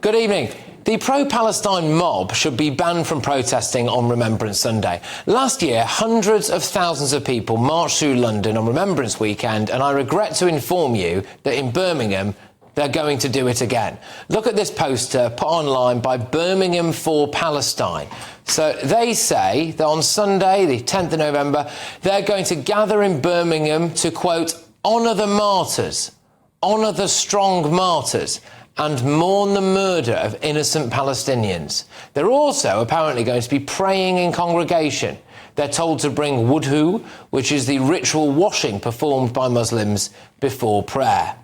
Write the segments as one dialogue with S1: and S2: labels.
S1: Good evening. The pro-Palestine mob should be banned from protesting on Remembrance Sunday. Last year, hundreds of thousands of people marched through London on Remembrance weekend, and I regret to inform you that in Birmingham, they're going to do it again. Look at this poster put online by Birmingham for Palestine. So they say that on Sunday, the 10th of November, they're going to gather in Birmingham to, quote, honour the martyrs, honour the strong martyrs, and mourn the murder of innocent Palestinians. They're also apparently going to be praying in congregation. They're told to bring wudu, which is the ritual washing performed by Muslims before prayer.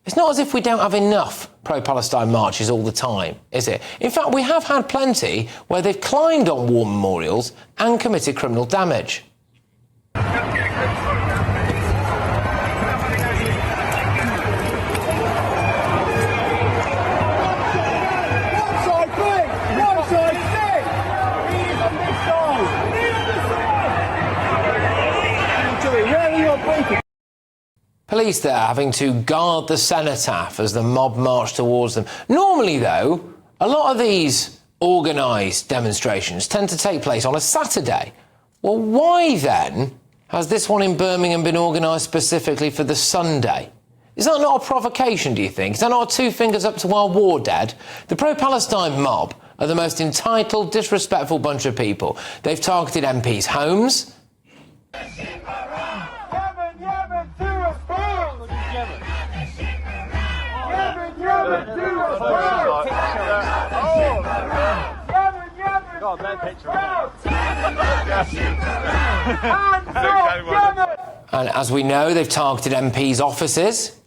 S1: It's not as if we don't have enough pro-Palestine marches all the time, is it? In fact, we have had plenty where they've climbed on war memorials and committed criminal damage. Police there having to guard the cenotaph as the mob marched towards them. Normally, though, a lot of these organised demonstrations tend to take place on a Saturday. Well, why then has this one in Birmingham been organised specifically for the Sunday? Is that not a provocation, do you think? Is that not a two fingers up to our war dead? The pro-Palestine mob are the most entitled, disrespectful bunch of people. They've targeted MPs' homes. And as we know, they've targeted MPs' offices.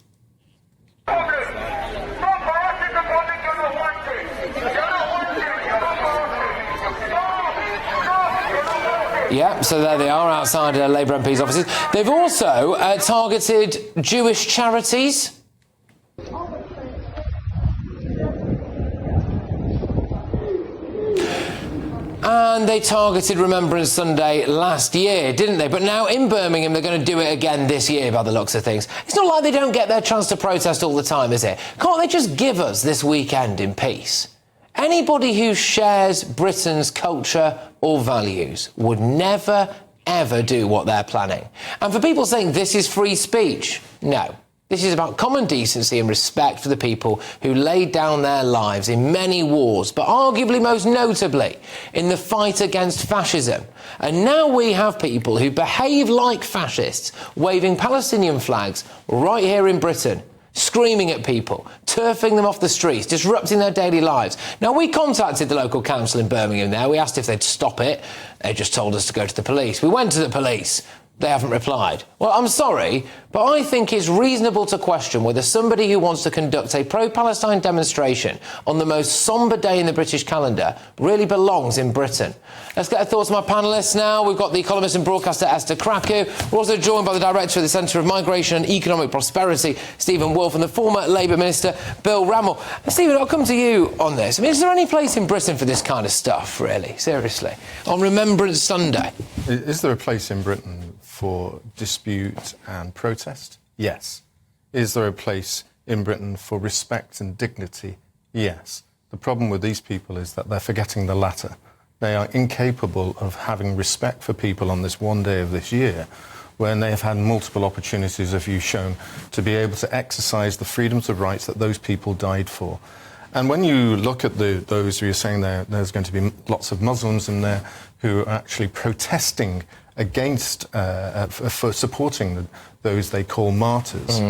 S1: Yeah, so there they are outside Labour MPs' offices. They've also targeted Jewish charities. And they targeted Remembrance Sunday last year, didn't they? But now in Birmingham, they're going to do it again this year, by the looks of things. It's not like they don't get their chance to protest all the time, is it? Can't they just give us this weekend in peace? Anybody who shares Britain's culture or values would never, ever do what they're planning. And for people saying this is free speech, no. This is about common decency and respect for the people who laid down their lives in many wars, but arguably most notably in the fight against fascism. And now we have people who behave like fascists, waving Palestinian flags right here in Britain, screaming at people, turfing them off the streets, disrupting their daily lives. Now, we contacted the local council in Birmingham there. We asked if they'd stop it. They just told us to go to the police. We went to the police. They haven't replied. Well, I'm sorry, but I think it's reasonable to question whether somebody who wants to conduct a pro-Palestine demonstration on the most sombre day in the British calendar really belongs in Britain. Let's get our thoughts from my panellists now. We've got the economist and broadcaster Esther Krakow. We're also joined by the director of the Centre of Migration and Economic Prosperity, Stephen Wolfe, and the former Labour Minister, Bill Rammell. Stephen, I'll come to you on this. I mean, is there any place in Britain for this kind of stuff, really? Seriously? On Remembrance Sunday?
S2: Is there a place in Britain for dispute and protest? Yes. Is there a place in Britain for respect and dignity? Yes. The problem with these people is that they're forgetting the latter. They are incapable of having respect for people on this one day of this year when they have had multiple opportunities, as you've shown, to be able to exercise the freedoms of rights that those people died for. And when you look at those who are saying there's going to be lots of Muslims in there who are actually protesting against, for supporting those they call martyrs,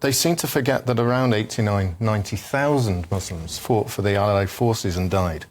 S2: they seem to forget that around 90,000 Muslims fought for the Allied forces and died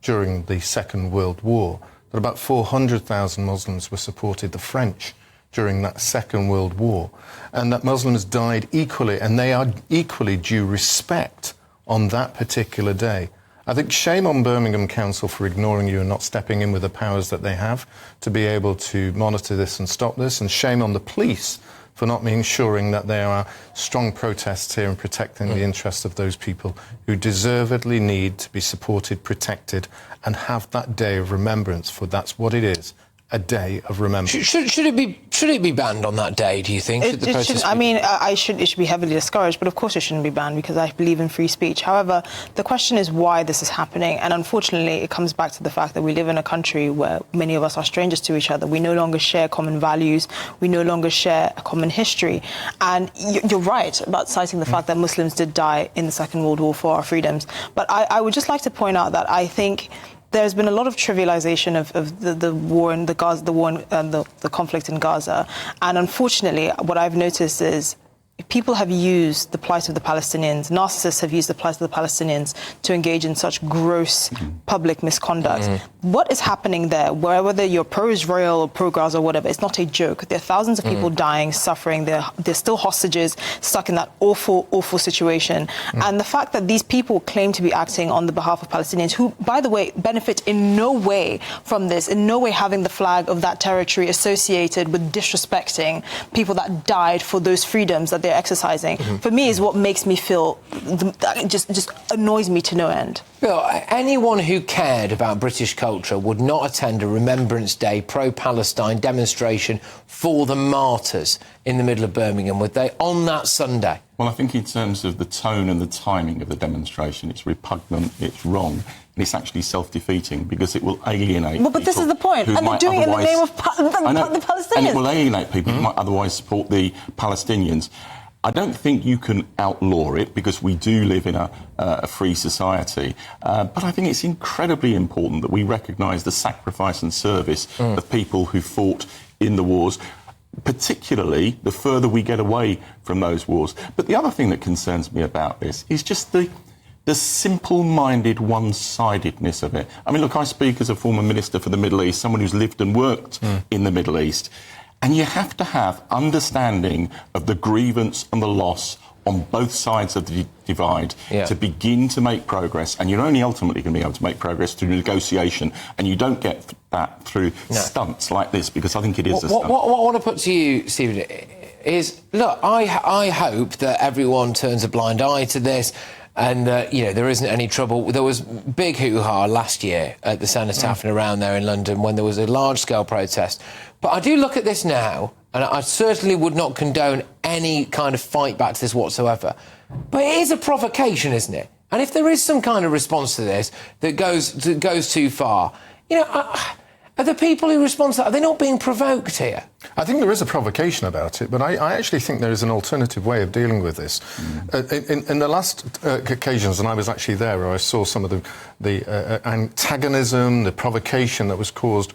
S2: during the Second World War. That about 400,000 Muslims were supported the French during that Second World War, and that Muslims died equally, and they are equally due respect on that particular day. I think shame on Birmingham Council for ignoring you and not stepping in with the powers that they have to be able to monitor this and stop this, and shame on the police for not ensuring that there are strong protests here and protecting the interests of those people who deservedly need to be supported, protected, and have that day of remembrance, for that's what it is, a day of remembrance.
S1: Should it be banned on that day, do you think?
S3: It should be heavily discouraged, but of course it shouldn't be banned because I believe in free speech. However, the question is why this is happening, and unfortunately it comes back to the fact that we live in a country where many of us are strangers to each other. We no longer share common values, we no longer share a common history, and you're right about citing the fact that Muslims did die in the Second World War for our freedoms. But I would just like to point out that I think there's been a lot of trivialization of the war in the Gaza, the conflict in Gaza, and unfortunately, what I've noticed is people have used the plight of the Palestinians, narcissists have used the plight of the Palestinians to engage in such gross public misconduct. What is happening there, whether you're pro-Israel or pro-Gaza or whatever, it's not a joke. There are thousands of people dying, suffering. They're still hostages stuck in that awful, awful situation. And the fact that these people claim to be acting on the behalf of Palestinians, who, by the way, benefit in no way from this, in no way having the flag of that territory associated with disrespecting people that died for those freedoms that they're exercising, for me is what makes me feel, just annoys me to no end.
S1: Bill, anyone who cared about British culture would not attend a Remembrance Day pro-Palestine demonstration for the martyrs in the middle of Birmingham, would they, on that Sunday?
S4: Well, I think in terms of the tone and the timing of the demonstration, it's repugnant, it's wrong, and it's actually self-defeating because it will alienate people.
S3: But this is the point, and they're doing it in the name of the Palestinians.
S4: And it will alienate people who might otherwise support the Palestinians. I don't think you can outlaw it because we do live in a free society. But I think it's incredibly important that we recognise the sacrifice and service of people who fought in the wars, particularly the further we get away from those wars. But the other thing that concerns me about this is just the simple-minded one-sidedness of it. I mean, look, I speak as a former minister for the Middle East, someone who's lived and worked in the Middle East. And you have to have understanding of the grievance and the loss on both sides of the divide to begin to make progress. And you're only ultimately going to be able to make progress through negotiation. And you don't get that through stunts like this, because I think it is a stunt.
S1: What I want to put to you, Stephen, is, look, I hope that everyone turns a blind eye to this and, there isn't any trouble. There was big hoo-ha last year at the Cenotaph and around there in London when there was a large-scale protest. But I do look at this now, and I certainly would not condone any kind of fight back to this whatsoever. But it is a provocation, isn't it? And if there is some kind of response to this that goes too far, are the people who respond to that, are they not being provoked here?
S2: I think there is a provocation about it, but I actually think there is an alternative way of dealing with this. In the last occasions, and I was actually there, where I saw some of the antagonism, the provocation that was caused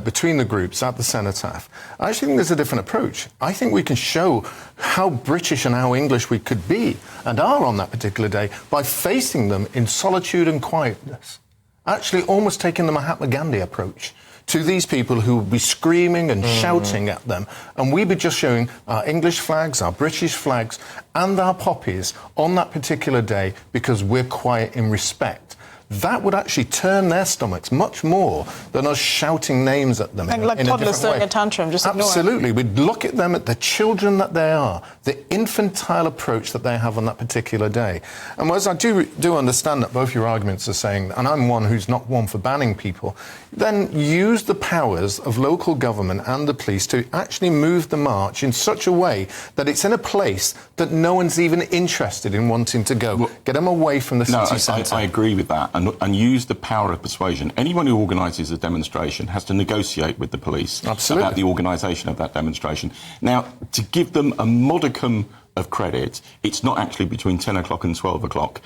S2: between the groups at the Cenotaph, I actually think there's a different approach. I think we can show how British and how English we could be and are on that particular day by facing them in solitude and quietness. Actually almost taking the Mahatma Gandhi approach to these people who would be screaming and shouting at them, and we'd be just showing our English flags, our British flags, and our poppies on that particular day because we're quiet in respect. That would actually turn their stomachs much more than us shouting names at them.
S3: Like toddlers throwing a tantrum, just ignore it.
S2: Absolutely. We'd look at them, at the children that they are, the infantile approach that they have on that particular day. And whereas I do understand that both your arguments are saying, and I'm one who's not one for banning people, then use the powers of local government and the police to actually move the march in such a way that it's in a place that no one's even interested in wanting to go. Well, get them away from the city centre.
S4: I agree with that. And use the power of persuasion. Anyone who organises a demonstration has to negotiate with the police about the organisation of that demonstration. Now, to give them a modicum of credit, it's not actually between 10 o'clock and 12 o'clock,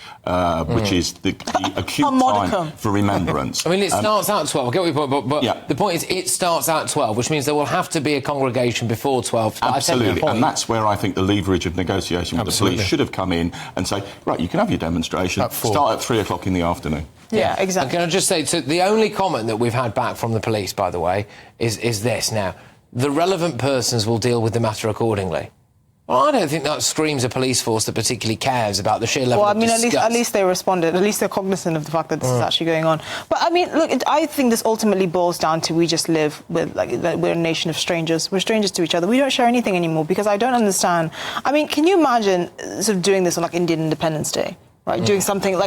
S4: which is the acute time for remembrance.
S1: I mean, it starts out at 12, I get what your point, but the point is it starts at 12, which means there will have to be a congregation before 12.
S4: Absolutely, and that's where I think the leverage of negotiation with the police should have come in and say, right, you can have your demonstration, start at 3 o'clock in the afternoon.
S3: Yeah, exactly.
S1: And can I just say, so the only comment that we've had back from the police, by the way, is this. Now, the relevant persons will deal with the matter accordingly. Well, I don't think that screams a police force that particularly cares about the sheer level of disgust.
S3: Well, I mean, at least they responded. At least they're cognizant of the fact that this is actually going on. But, I mean, look, I think this ultimately boils down to we just live with, we're a nation of strangers. We're strangers to each other. We don't share anything anymore because I don't understand. I mean, can you imagine sort of doing this on, Indian Independence Day? right? Doing something of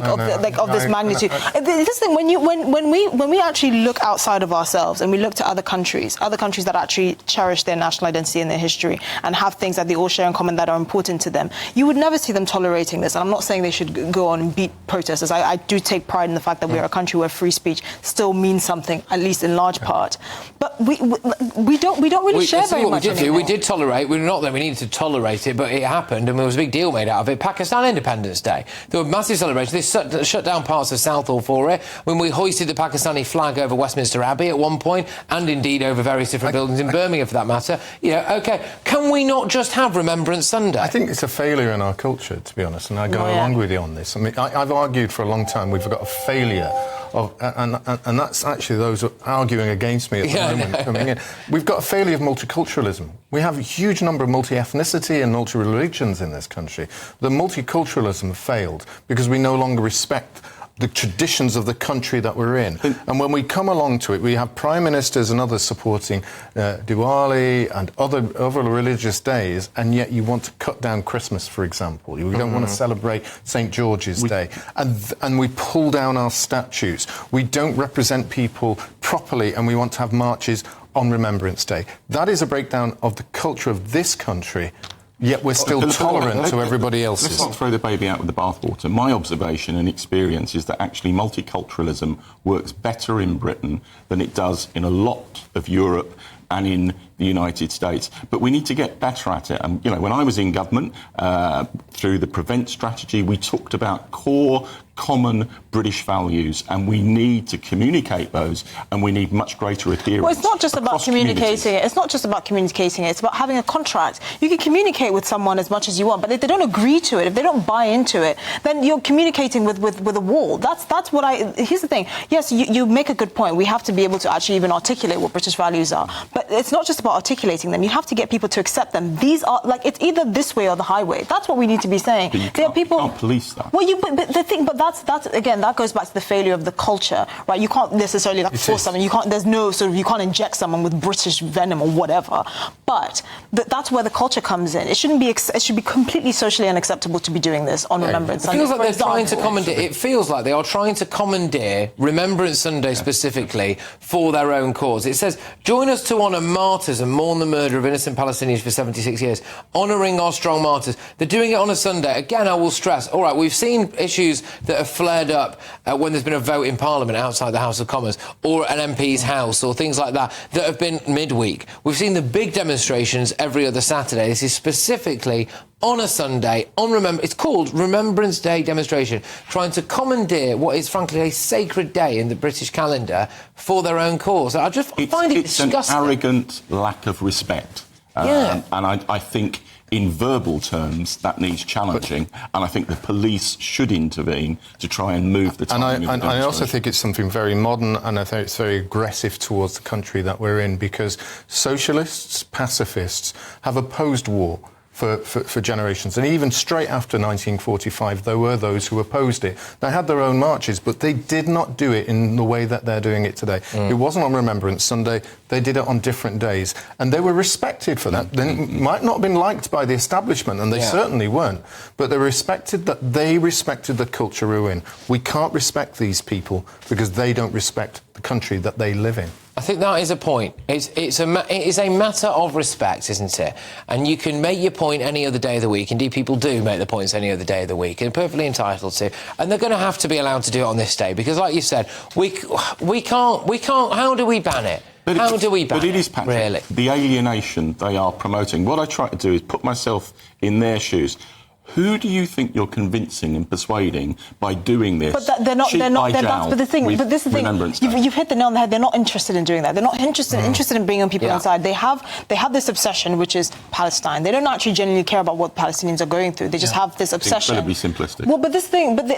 S3: this magnitude. This thing, when we actually look outside of ourselves and we look to other countries that actually cherish their national identity and their history and have things that they all share in common that are important to them, you would never see them tolerating this. And I'm not saying they should go on and beat protesters. I do take pride in the fact that we're a country where free speech still means something, at least in large part. But we don't really share very much anymore.
S1: We did tolerate. Not that we needed to tolerate it, but it happened, and there was a big deal made out of it. Pakistan Independence Day. There were massive celebrations. They shut down parts of Southall for it. When we hoisted the Pakistani flag over Westminster Abbey at one point, and indeed over various different buildings in Birmingham, for that matter. OK, can we not just have Remembrance Sunday?
S2: I think it's a failure in our culture, to be honest, and I go along with you on this. I mean, I've argued for a long time we've got a failure of, and that's actually those arguing against me at the moment coming in. We've got a failure of multiculturalism. We have a huge number of multi-ethnicity and multi-religions in this country. The multiculturalism failed because we no longer respect the traditions of the country that we're in. And when we come along to it, we have prime ministers and others supporting Diwali and other religious days, and yet you want to cut down Christmas, for example. You don't want to celebrate St. George's Day. And we pull down our statues. We don't represent people properly, and we want to have marches on Remembrance Day. That is a breakdown of the culture of this country. Yet we're still tolerant to everybody else's.
S4: Let's not throw the baby out with the bathwater. My observation and experience is that actually multiculturalism works better in Britain than it does in a lot of Europe and in the United States. But we need to get better at it. And, when I was in government, through the Prevent strategy, we talked about core common British values, and we need to communicate those, and we need much greater adherence.
S3: Well, it's not just about communicating it. It's not just about communicating it. It's about having a contract. You can communicate with someone as much as you want, but if they don't agree to it, if they don't buy into it, then you're communicating with a wall. That's what Here's the thing. Yes, you make a good point. We have to be able to actually even articulate what British values are. But it's not just about articulating them. You have to get people to accept them. These are, it's either this way or the highway. That's what we need to be saying.
S4: But you can't police that.
S3: Well, that's again, that goes back to the failure of the culture, right? You can't necessarily force someone. You can't inject someone with British venom or whatever. But that's where the culture comes in. It shouldn't be. It should be completely socially unacceptable to be doing this on Remembrance Sunday.
S1: It feels like they're trying to commandeer. It feels like they are trying to commandeer Remembrance Sunday specifically for their own cause. It says, "Join us to honour martyrs and mourn the murder of innocent Palestinians for 76 years, honouring our strong martyrs." They're doing it on a Sunday. Again, I will stress. All right, we've seen issues that have flared up when there's been a vote in Parliament outside the House of Commons or an MP's house or things like that have been midweek. We've seen the big demonstrations every other Saturday. This is specifically on a Sunday, it's called Remembrance Day demonstration, trying to commandeer what is frankly a sacred day in the British calendar for their own cause. I just find it disgusting.
S4: It's an arrogant lack of respect. And I think in verbal terms, that needs challenging, and I think the police should intervene to try and move the timing of the
S2: I also think it's something very modern, and I think it's very aggressive towards the country that we're in, because socialists, pacifists have opposed war for generations. And even straight after 1945, there were those who opposed it. They had their own marches, but they did not do it in the way that they're doing it today. It wasn't on Remembrance Sunday. They did it on different days. And they were respected for that. They might not have been liked by the establishment, and they certainly weren't. But they respected that. They respected the culture we're in. We can't respect these people because they don't respect the country that they live in.
S1: I think that is a point. It is a matter of respect, isn't it? And you can make your point any other day of the week. Indeed, people do make the points any other day of the week, and they're perfectly entitled to. And they're going to have to be allowed to do it on this day because, like you said, we can't. How do we ban it? How do we ban it?
S4: But it is, Patrick,
S1: really,
S4: the alienation they are promoting. What I try to do is put myself in their shoes. Who do you think you're convincing and persuading by doing this?
S3: But they're not. But this is the thing. You've hit the nail on the head. They're not interested in doing that. They're not interested in bringing people inside. They have this obsession, which is Palestine. They don't actually genuinely care about what Palestinians are going through. They just have this obsession.
S4: Incredibly simplistic.
S3: Well, but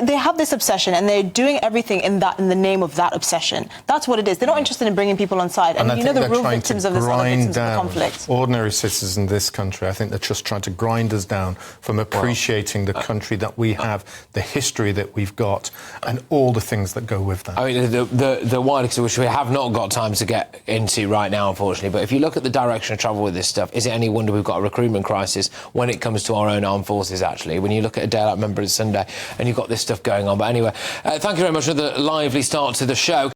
S3: they have this obsession, and they're doing everything in the name of that obsession. That's what it is. They're not interested in bringing people inside. And you know the real victims of this are the victims of the conflict.
S2: Ordinary citizens in this country. I think they're just trying to grind us down from appreciating appreciating the country that we have, the history that we've got, and all the things that go with that.
S1: I mean, the wider, which we have not got time to get into right now, unfortunately, but if you look at the direction of travel with this stuff, is it any wonder we've got a recruitment crisis when it comes to our own armed forces, actually, when you look at a day like Remembrance Sunday and you've got this stuff going on. But anyway, thank you very much for the lively start to the show.